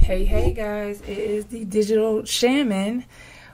Hey guys, it is the Digital Shaman.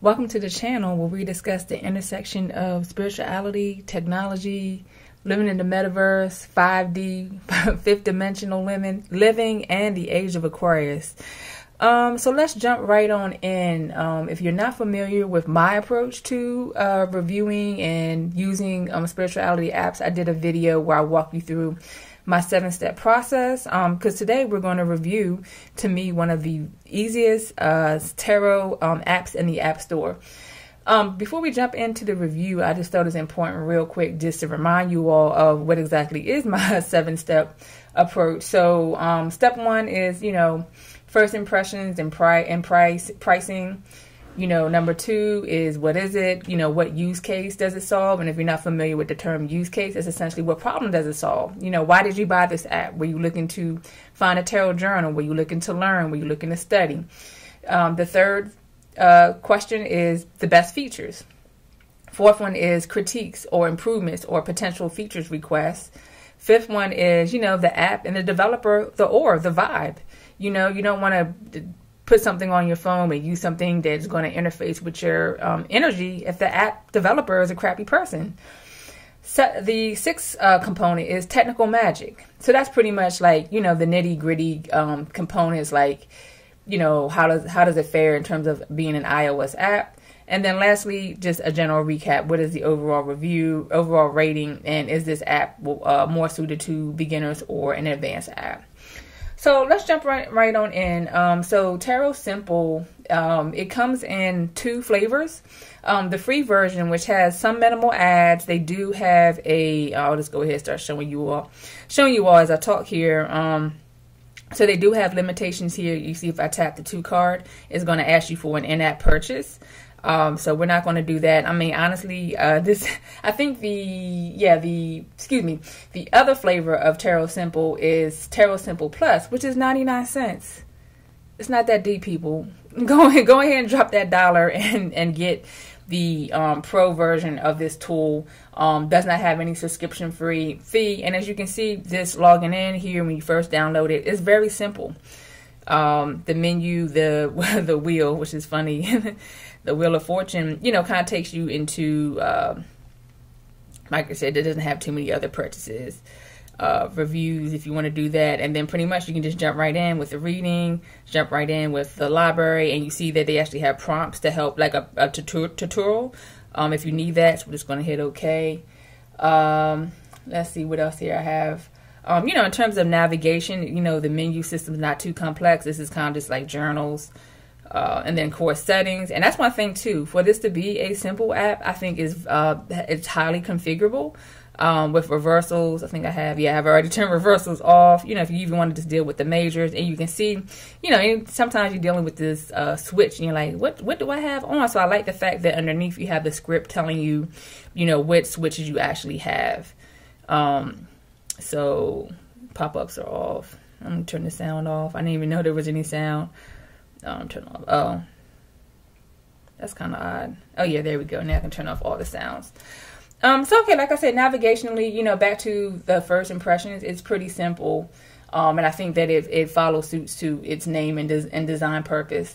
Welcome to the channel where we discuss the intersection of spirituality, technology, living in the metaverse, 5D, fifth dimensional living, and the age of Aquarius. So let's jump right on in. If you're not familiar with my approach to reviewing and using spirituality apps, I did a video where I walk you through my 7-step process, because today we're going to review, to me, one of the easiest tarot apps in the App Store. Before we jump into the review, I just thought it was important real quick just to remind you all of what exactly is my 7-step approach. So step 1 is, first impressions and pricing. Number 2 is what is it? What use case does it solve? And if you're not familiar with the term use case, it's essentially what problem does it solve? Why did you buy this app? Were you looking to find a tarot journal? Were you looking to learn? Were you looking to study? The third question is the best features. Fourth one is critiques or improvements or potential features requests. Fifth one is, the app and the developer, the vibe. You don't want to put something on your phone and use something that's going to interface with your energy if the app developer is a crappy person. So the sixth component is technical magic. So that's pretty much like, the nitty gritty components, like, how does it fare in terms of being an iOS app? And then lastly, just a general recap. What is the overall review, overall rating, and is this app more suited to beginners or an advanced app? So let's jump right on in. So Tarot Simple, it comes in 2 flavors. The free version, which has some minimal ads. They do have I'll just go ahead and start showing you all as I talk here. So they do have limitations here. You see if I tap the 2 card, it's going to ask you for an in-app purchase. So we're not going to do that. I mean, honestly, I think the other flavor of Tarot Simple is Tarot Simple Plus, which is 99 cents. It's not that deep, people. Go ahead and drop that $1 and get the pro version of this tool. Does not have any subscription fee. And as you can see, just logging in here when you first download it, it's very simple. The menu, the wheel, which is funny. The Wheel of Fortune, kind of takes you into, like I said, it doesn't have too many other purchases, reviews if you want to do that. And then pretty much you can just jump right in with the reading, jump right in with the library, and you see that they actually have prompts to help, like a tutorial, if you need that. So we're just going to hit OK. Let's see what else here I have. In terms of navigation, the menu system is not too complex. This is kind of just like journals. And then, of course, settings. And that's one thing, too. For this to be a simple app, I think it's highly configurable with reversals. I think I've already turned reversals off. If you even want to just deal with the majors. And you can see, sometimes you're dealing with this switch. And you're like, what do I have on? So I like the fact that underneath you have the script telling you, what switches you actually have. So pop-ups are off. I'm going to turn the sound off. I didn't even know there was any sound. Turn off. Oh, that's kind of odd. Oh yeah, there we go. Now I can turn off all the sounds. So okay, like I said, navigationally, back to the first impressions, it's pretty simple. And I think that it follows suits to its name and design purpose.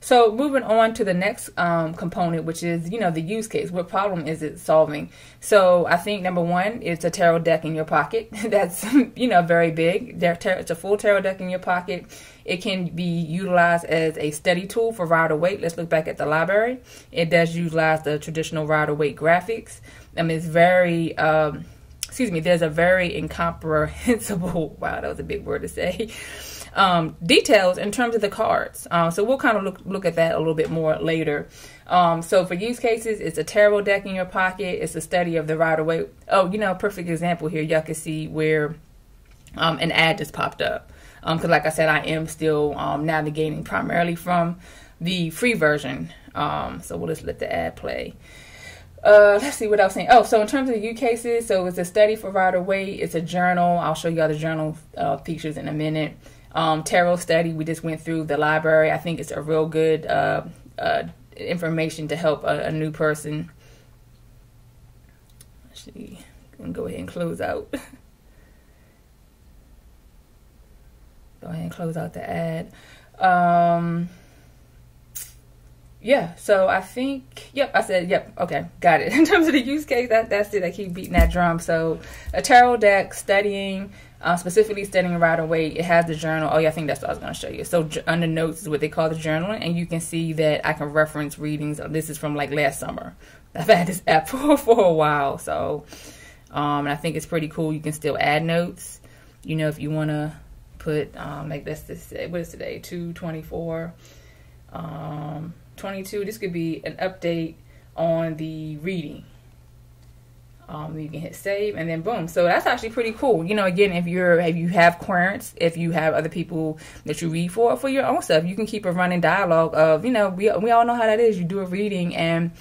So moving on to the next component, which is, the use case. What problem is it solving? So I think number 1, it's a tarot deck in your pocket. That's, very big. It's a full tarot deck in your pocket. It can be utilized as a study tool for Rider-Waite. Let's look back at the library. It does utilize the traditional Rider-Waite graphics. It's very, there's a very incomprehensible, wow, that was a big word to say, details in terms of the cards. So we'll kind of look at that a little bit more later. So for use cases, it's a tarot deck in your pocket. It's a study of the Rider-Waite. Oh, perfect example here. Y'all can see where an ad just popped up. Because like I said, I am still navigating primarily from the free version. So we'll just let the ad play. Let's see what I was saying. Oh, so in terms of the use cases, so it's a study for Rider-Waite. It's a journal. I'll show you all the journal features in a minute. Tarot study, we just went through the library. I think it's a real good information to help a new person. Actually, I'm going to go ahead and close out. Go ahead and close out the ad. Yeah, so I think, yep, I said, yep, okay, got it. In terms of the use case, that's it. I keep beating that drum. So a tarot deck, studying, specifically studying Rider-Waite. It has the journal. Oh, yeah, I think that's what I was going to show you. So under notes is what they call the journaling, and you can see that I can reference readings. This is from like last summer. I've had this app for a while, so and I think it's pretty cool. You can still add notes, you know, if you want to put like this, what is today, 2/24, 22. This could be an update on the reading. You can hit save, and then boom. So that's actually pretty cool. You know, again, if you have querents, if you have other people that you read for your own stuff, you can keep a running dialogue of, you know, we all know how that is. You do a reading and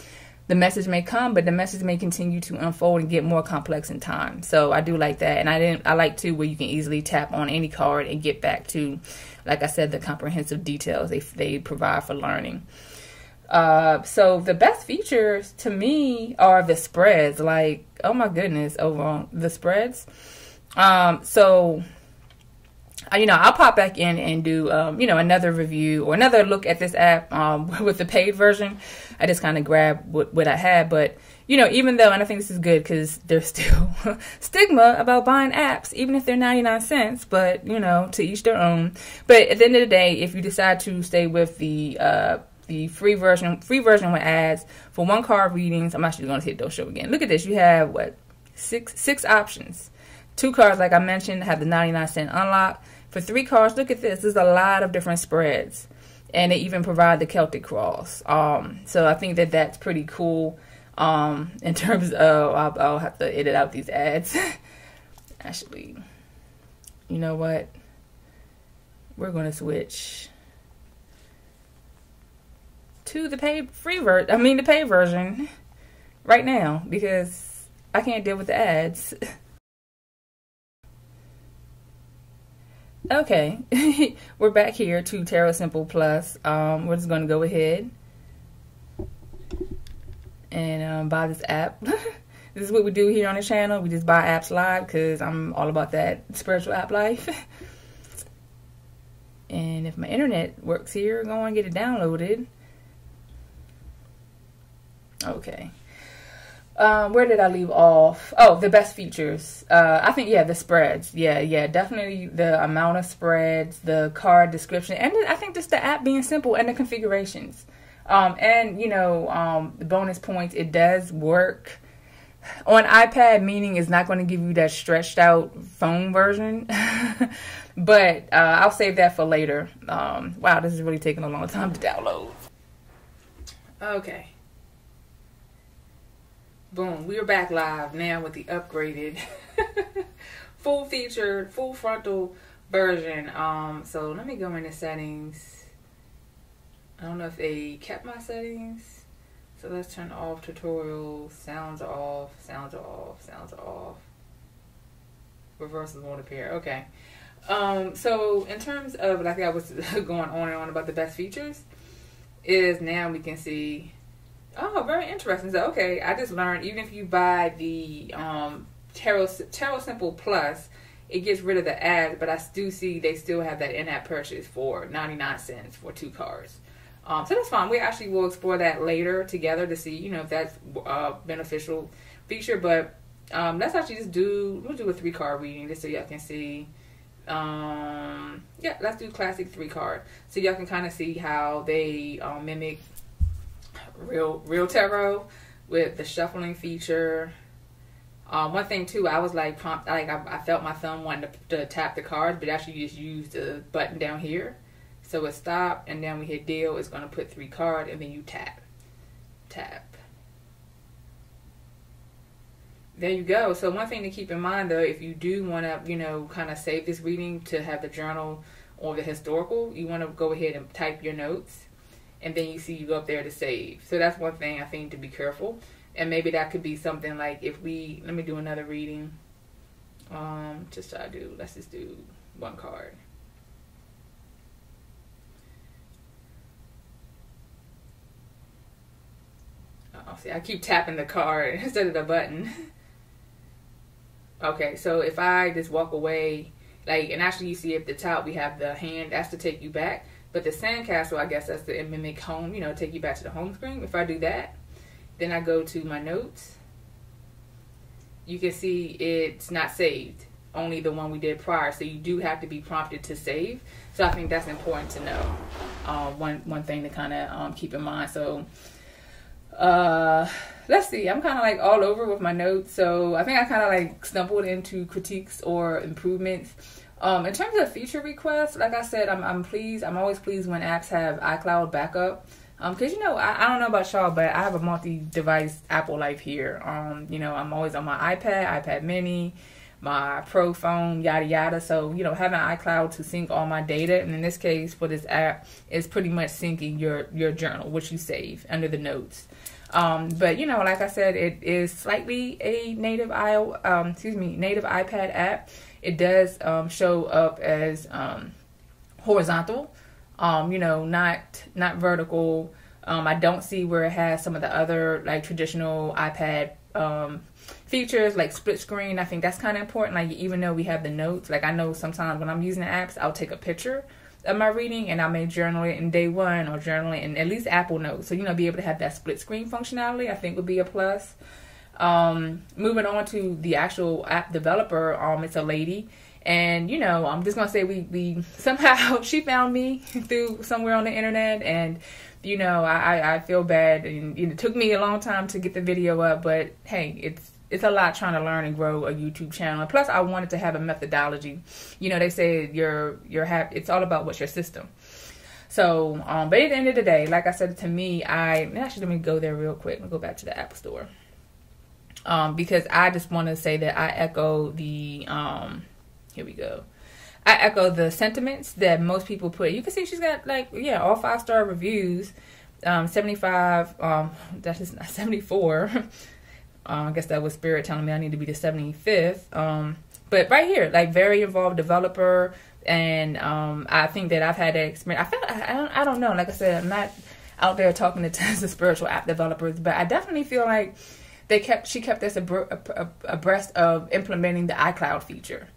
the message may come, but the message may continue to unfold and get more complex in time. So I do like that. And I like too where you can easily tap on any card and get back to, like I said, the comprehensive details they provide for learning. So the best features to me are the spreads. Like, oh my goodness, over on the spreads. So you know, I'll pop back in and do, you know, another review or another look at this app with the paid version. I just kind of grabbed what I had. But, you know, even though, and I think this is good because there's still stigma about buying apps, even if they're 99 cents, but, you know, to each their own. But at the end of the day, if you decide to stay with the free version with ads, for 1 card readings, I'm actually going to hit those show again. Look at this. You have, what, six options. 2 cards, like I mentioned, have the 99-cent unlock. For 3 cards, look at this. There's a lot of different spreads. And they even provide the Celtic cross. So I think that's pretty cool in terms of, I'll have to edit out these ads. Actually, you know what? We're going to switch to the paid version right now because I can't deal with the ads. Okay, we're back here to Tarot Simple Plus. We're just going to go ahead and buy this app. This is what we do here on the channel. We just buy apps live because I'm all about that spiritual app life. And if my internet works here, go and get it downloaded. Okay. Where did I leave off? Oh, the best features. I think, yeah, the spreads. Yeah, definitely the amount of spreads, the card description, and I think just the app being simple and the configurations. And, you know, the bonus points, it does work on iPad, meaning it's not going to give you that stretched out phone version. But I'll save that for later. Wow, this is really taking a long time to download. Okay. Boom, we are back live now with the upgraded full-featured, full frontal version. So let me go into settings. I don't know if they kept my settings. So let's turn off tutorials. Sounds are off, sounds are off, sounds are off. Reversals won't appear. Okay. So in terms of, like I was going on and on about the best features, is now we can see. Oh, very interesting. So, okay, I just learned even if you buy the Tarot Simple Plus, it gets rid of the ads, but I do see they still have that in-app purchase for 99 cents for 2 cards. So that's fine. We actually will explore that later together to see, you know, if that's a beneficial feature. But let's actually just we'll do a 3-card reading just so y'all can see. Yeah, let's do classic 3-card. So y'all can kind of see how they mimic real tarot with the shuffling feature. One thing too, I was like I felt my thumb wanting to tap the cards, but actually you just use the button down here. So it stopped, and then we hit deal. It's going to put 3 cards, and then you tap. There you go. So one thing to keep in mind though, if you do want to, you know, kind of save this reading to have the journal or the historical, you want to go ahead and type your notes. And then you see you go up there to save. So that's one thing I think to be careful. And maybe that could be something like if we, let me do another reading. Let's just do 1 card. Oh, see, I keep tapping the card instead of the button. Okay, so if I just walk away Like, and actually you see at the top we have the hand, that's to take you back. But the sandcastle, I guess that's the mimic home, you know, take you back to the home screen. If I do that, then I go to my notes. You can see it's not saved, only the one we did prior. So you do have to be prompted to save. So I think that's important to know. One thing to kind of keep in mind. So let's see. I'm kind of like all over with my notes. So I think I kind of like stumbled into critiques or improvements. In terms of feature requests, like I said, I'm pleased. I'm always pleased when apps have iCloud backup. Because, you know, I don't know about y'all, but I have a multi-device Apple life here. You know, I'm always on my iPad mini, my Pro phone, yada, yada. So, you know, having iCloud to sync all my data, and in this case for this app, is pretty much syncing your journal, which you save under the notes. But, you know, like I said, it is slightly a native native iPad app. It does show up as horizontal. You know, not vertical. I don't see where it has some of the other like traditional iPad features like split screen. I think that's kind of important. Like, even though we have the notes, like I know sometimes when I'm using the apps, I'll take a picture of my reading and I may journal it in day one or journal it in at least Apple Notes. So, you know, be able to have that split screen functionality, I think would be a plus. Moving on to the actual app developer, it's a lady. And, you know, I'm just going to say we somehow, she found me through somewhere on the internet. And, you know, I feel bad. And it took me a long time to get the video up. But, hey, it's a lot trying to learn and grow a YouTube channel. And plus, I wanted to have a methodology. You know, they say it's all about what's your system. So, but at the end of the day, like I said, to me, actually, let me go there real quick. Let me go back to the Apple Store. Because I just want to say that I echo the... here we go. I echo the sentiments that most people put. You can see she's got like, yeah, all 5-star reviews. 75, that is not 74. I guess that was Spirit telling me I need to be the 75th. But right here, like very involved developer. And I think that I've had that experience. I don't know. Like I said, I'm not out there talking to tons of spiritual app developers, but I definitely feel like she kept us abreast of implementing the iCloud feature.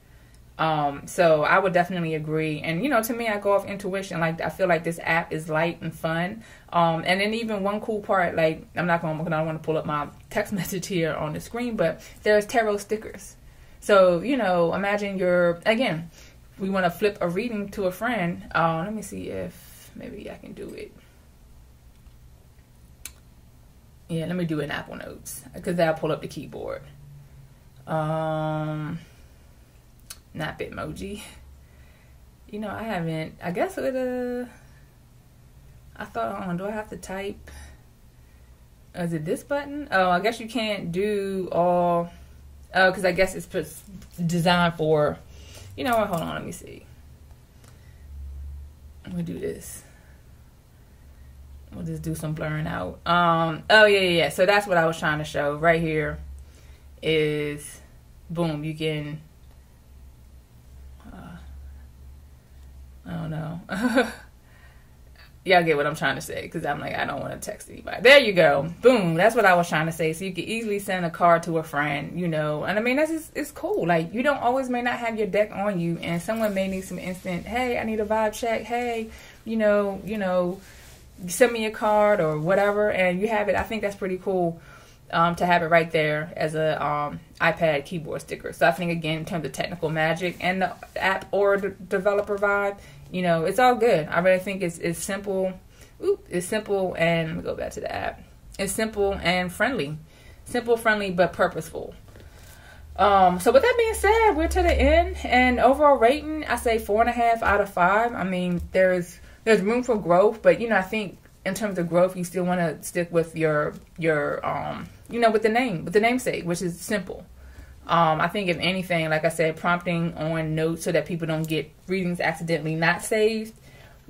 So I would definitely agree. And, you know, to me, I go off intuition. Like, I feel like this app is light and fun. And then even one cool part, like, I don't want to pull up my text message here on the screen, but there's tarot stickers. So, you know, imagine again, we want to flip a reading to a friend. Let me see if maybe I can do it. Yeah, let me do it in Apple Notes because that'll pull up the keyboard. Not Bitmoji. You know, I guess I thought, do I have to type? Is it this button? Oh, I guess you can't do all, because I guess it's designed for, you know what, hold on, let me see. Let me do this. We'll just do some blurring out. Oh, yeah. So that's what I was trying to show. Right here is, boom, you can, I don't know. Y'all get what I'm trying to say, because I'm like, I don't want to text anybody. There you go. Boom. That's what I was trying to say. So you can easily send a card to a friend, you know. And I mean, it's cool. Like, you don't always may not have your deck on you, and someone may need some instant, hey, I need a vibe check. Hey, you know, send me a card or whatever, and you have it. I think that's pretty cool to have it right there as a iPad keyboard sticker. So I think, again, in terms of technical magic and the app or the developer vibe, you know, it's all good. I really think it's simple. It's simple, and let me go back to the app. It's simple and friendly. Simple, friendly, but purposeful. So with that being said, we're to the end, and overall rating, I say 4.5 out of 5. I mean, there's room for growth, but, you know, I think in terms of growth, you still want to stick with your you know, with the namesake, which is simple. I think if anything, like I said, prompting on notes so that people don't get readings accidentally not saved,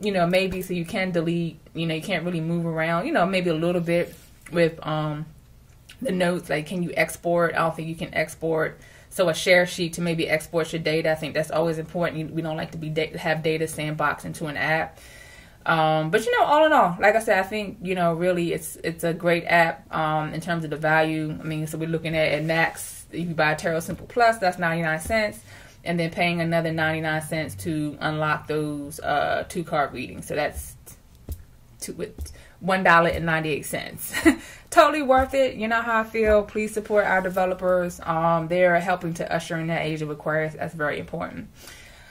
you know, maybe so you can delete, you know, you can't really move around, you know, maybe a little bit with the notes, like, can you export? I don't think you can export. So a share sheet to maybe export your data, I think that's always important. We don't like to have data sandboxed into an app. But, you know, all in all, like I said, I think, you know, really it's a great app in terms of the value. I mean, so we're looking at max, if you buy Tarot Simple Plus, that's 99 cents. and then paying another 99 cents to unlock those 2 card readings. So that's $1.98. Totally worth it. You know how I feel. Please support our developers. They're helping to usher in that age of Aquarius. That's very important.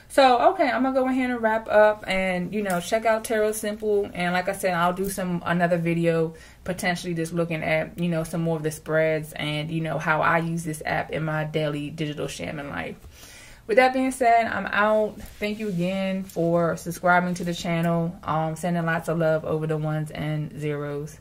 So, okay, I'm going to go ahead and wrap up and, you know, check out Tarot Simple. And like I said, I'll do another video potentially just looking at, you know, some more of the spreads and, you know, how I use this app in my daily digital shaman life. With that being said, I'm out. Thank you again for subscribing to the channel. Sending lots of love over the 1s and 0s.